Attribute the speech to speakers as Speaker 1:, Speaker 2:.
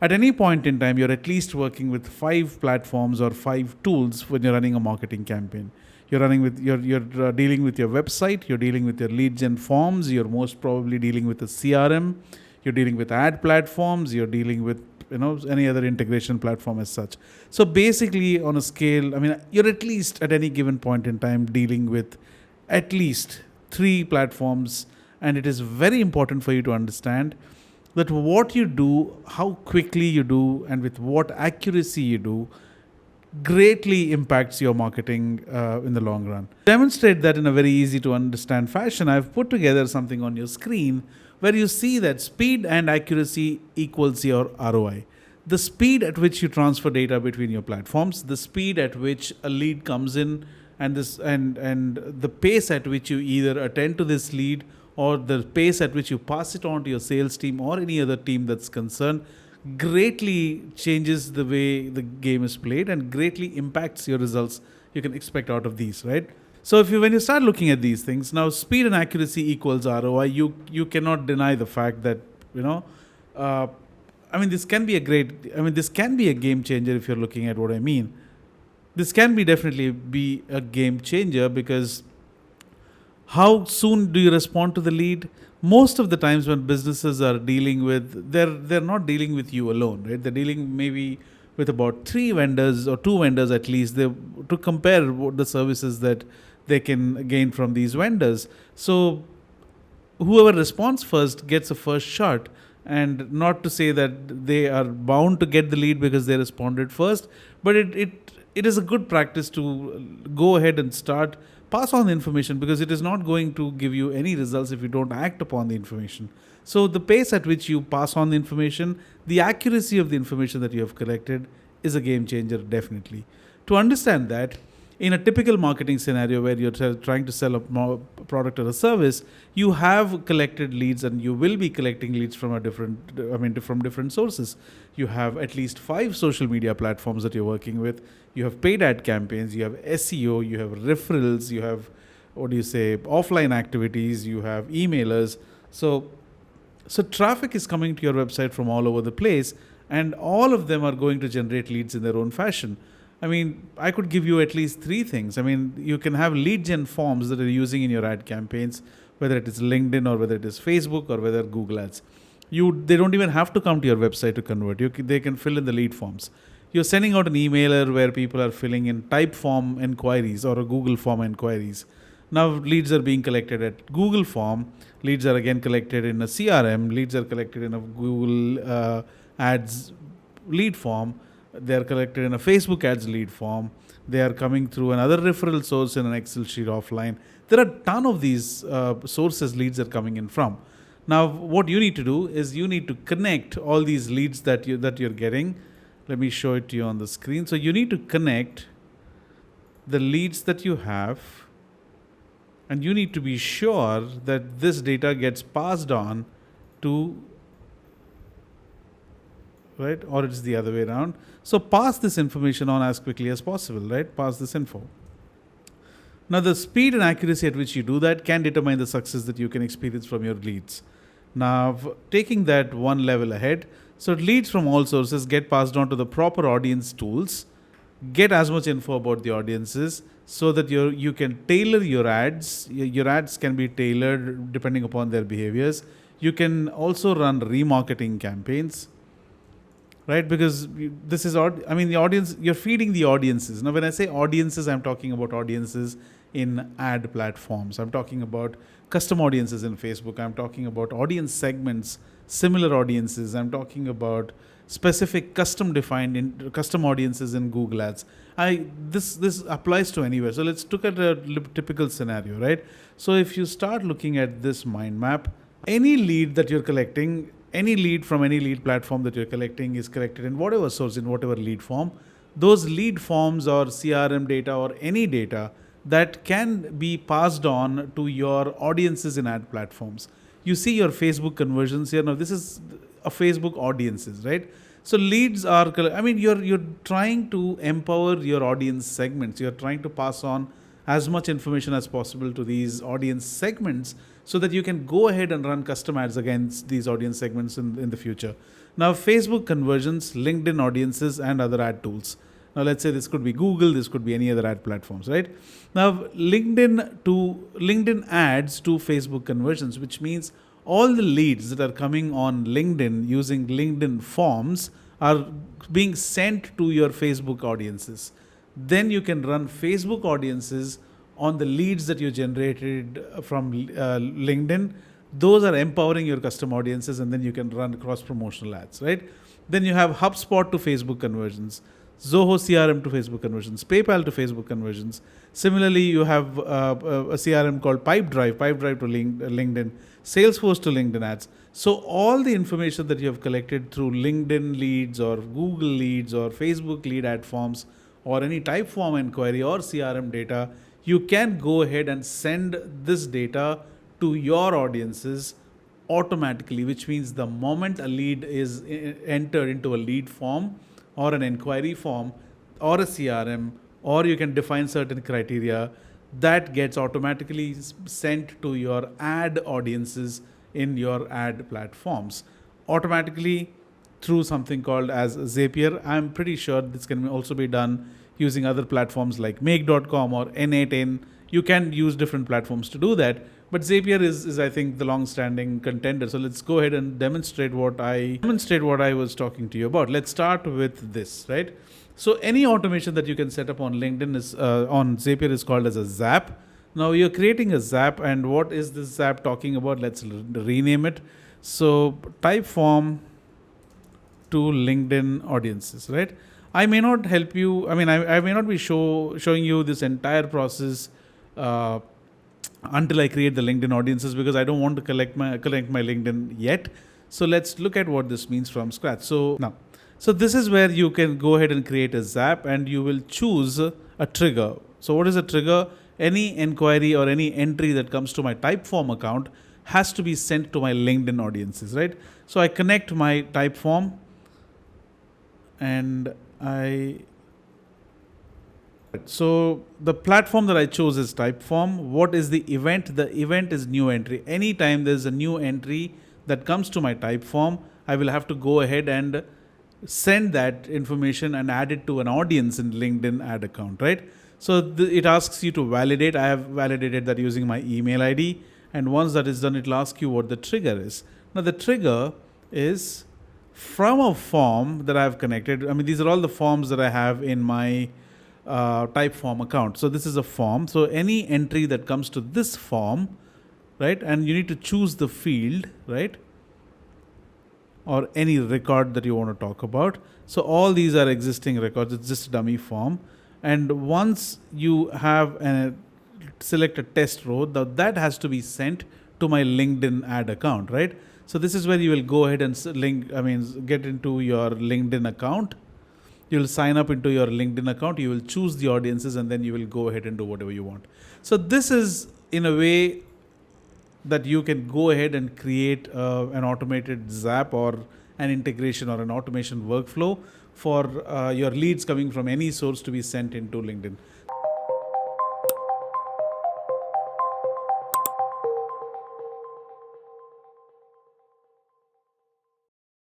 Speaker 1: At any point in time, you're at least working with 5 platforms or 5 tools when you're running a marketing campaign. You're dealing with your website, you're dealing with your lead gen forms, you're most probably dealing with a CRM, you're dealing with ad platforms, you're dealing with any other integration platform as such. So basically, on a scale, I mean, you're at least at any given point in time dealing with at least 3 platforms, and it is very important for you to understand that what you do, how quickly you do, and with what accuracy you do greatly impacts your marketing in the long run. To demonstrate that in a very easy to understand fashion, I've put together something on your screen where you see that speed and accuracy equals your ROI. The speed at which you transfer data between your platforms, the speed at which a lead comes in, and the pace at which you either attend to this lead or the pace at which you pass it on to your sales team or any other team that's concerned greatly changes the way the game is played and greatly impacts your results you can expect out of these, right? So when you start looking at these things, now speed and accuracy equals ROI, you cannot deny the fact that, this can be a game changer if you're looking at what I mean. This can definitely be a game changer because how soon do you respond to the lead? Most of the times when businesses are dealing with, they're not dealing with you alone, right? They're dealing maybe with about 3 vendors or 2 vendors at least to compare the services that they can gain from these vendors. So whoever responds first gets a first shot, and not to say that they are bound to get the lead because they responded first, but it is a good practice to go ahead and pass on the information, because it is not going to give you any results if you don't act upon the information. So the pace at which you pass on the information, the accuracy of the information that you have collected is a game changer, definitely. To understand that, in a typical marketing scenario where you're trying to sell a product or a service, you have collected leads, and you will be collecting leads from different sources. You have at least 5 social media platforms that you're working with. You have paid ad campaigns, you have SEO, you have referrals, you have, offline activities, you have emailers. So traffic is coming to your website from all over the place, and all of them are going to generate leads in their own fashion. I could give you at least 3 things. You can have lead gen forms that are using in your ad campaigns, whether it is LinkedIn or whether it is Facebook or whether Google Ads. They don't even have to come to your website to convert. They can fill in the lead forms. You're sending out an emailer where people are filling in type form inquiries or a Google form inquiries. Now leads are being collected at Google form. Leads are again collected in a CRM. Leads are collected in a Google Ads lead form. They are collected in a Facebook ads lead form. They are coming through another referral source in an Excel sheet offline. There are a ton of these sources leads are coming in from. Now, what you need to do is you need to connect all these leads that you're getting. Let me show it to you on the screen. So you need to connect the leads that you have, and you need to be sure that this data gets passed on to, right? Or it's the other way around. So pass this information on as quickly as possible, right? Pass this info. Now, the speed and accuracy at which you do that can determine the success that you can experience from your leads. Now, taking that one level ahead, so leads from all sources get passed on to the proper audience tools, get as much info about the audiences so that you can tailor your ads. Your ads can be tailored depending upon their behaviors. You can also run remarketing campaigns, right? Because this is, the audience, you're feeding the audiences. Now, when I say audiences, I'm talking about audiences in ad platforms. I'm talking about custom audiences in Facebook. I'm talking about audience segments, similar audiences. I'm talking about specific custom audiences in Google Ads. This applies to anywhere. So let's look at a typical scenario, right? So if you start looking at this mind map, any lead that you're collecting, any lead from any lead platform that you're collecting is collected in whatever source, in whatever lead form. Those lead forms or CRM data or any data that can be passed on to your audiences in ad platforms. You see your Facebook conversions here. Now, this is a Facebook audiences, right? So leads are, you're trying to empower your audience segments. You're trying to pass on as much information as possible to these audience segments so that you can go ahead and run custom ads against these audience segments in the future. Now, Facebook conversions, LinkedIn audiences, and other ad tools. Now, let's say this could be Google, this could be any other ad platforms, right? Now, LinkedIn ads to Facebook conversions, which means all the leads that are coming on LinkedIn using LinkedIn forms are being sent to your Facebook audiences. Then you can run Facebook audiences on the leads that you generated from LinkedIn. Those are empowering your custom audiences, and then you can run cross promotional ads, right? Then you have HubSpot to Facebook conversions, Zoho CRM to Facebook conversions, PayPal to Facebook conversions. Similarly, you have a CRM called Pipedrive to LinkedIn, Salesforce to LinkedIn ads. So all the information that you have collected through LinkedIn leads or Google leads or Facebook lead ad forms or any type form inquiry or CRM data, you can go ahead and send this data to your audiences automatically, which means the moment a lead is entered into a lead form or an inquiry form or a CRM, or you can define certain criteria, that gets automatically sent to your ad audiences in your ad platforms automatically through something called as Zapier. I'm pretty sure this can also be done using other platforms like make.com or N8N. You can use different platforms to do that, but Zapier is I think the long-standing contender. So let's go ahead and demonstrate what I was talking to you about. Let's start with this, right? So any automation that you can set up on LinkedIn is on Zapier is called as a Zap. Now you're creating a Zap, and what is this Zap talking about? Let's rename it. So type form to LinkedIn audiences, right? I may not help you. I mean, I may not be showing you this entire process until I create the LinkedIn audiences, because I don't want to collect my LinkedIn yet. So let's look at what this means from scratch. So this is where you can go ahead and create a Zap, and you will choose a trigger. So what is a trigger? Any inquiry or any entry that comes to my Typeform account has to be sent to my LinkedIn audiences, right? So I connect my Typeform, and so the platform that I chose is Typeform. What is the event? The event is new entry. Anytime there's a new entry that comes to my Typeform, I will have to go ahead and send that information and add it to an audience in LinkedIn ad account, right? So it asks you to validate. I have validated that using my email ID. And once that is done, it will ask you what the trigger is. Now the trigger is from a form that I have connected. I mean, these are all the forms that I have in my Typeform account. So this is a form. So any entry that comes to this form, right? And you need to choose the field, right? Or any record that you want to talk about. So all these are existing records. It's just a dummy form. And once you have select a test row, that has to be sent to my LinkedIn ad account, right? So this is where you will go ahead and get into your LinkedIn account. You will sign up into your LinkedIn account. You will choose the audiences, and then you will go ahead and do whatever you want. So this is in a way that you can go ahead and create an automated Zap or an integration or an automation workflow for your leads coming from any source to be sent into LinkedIn.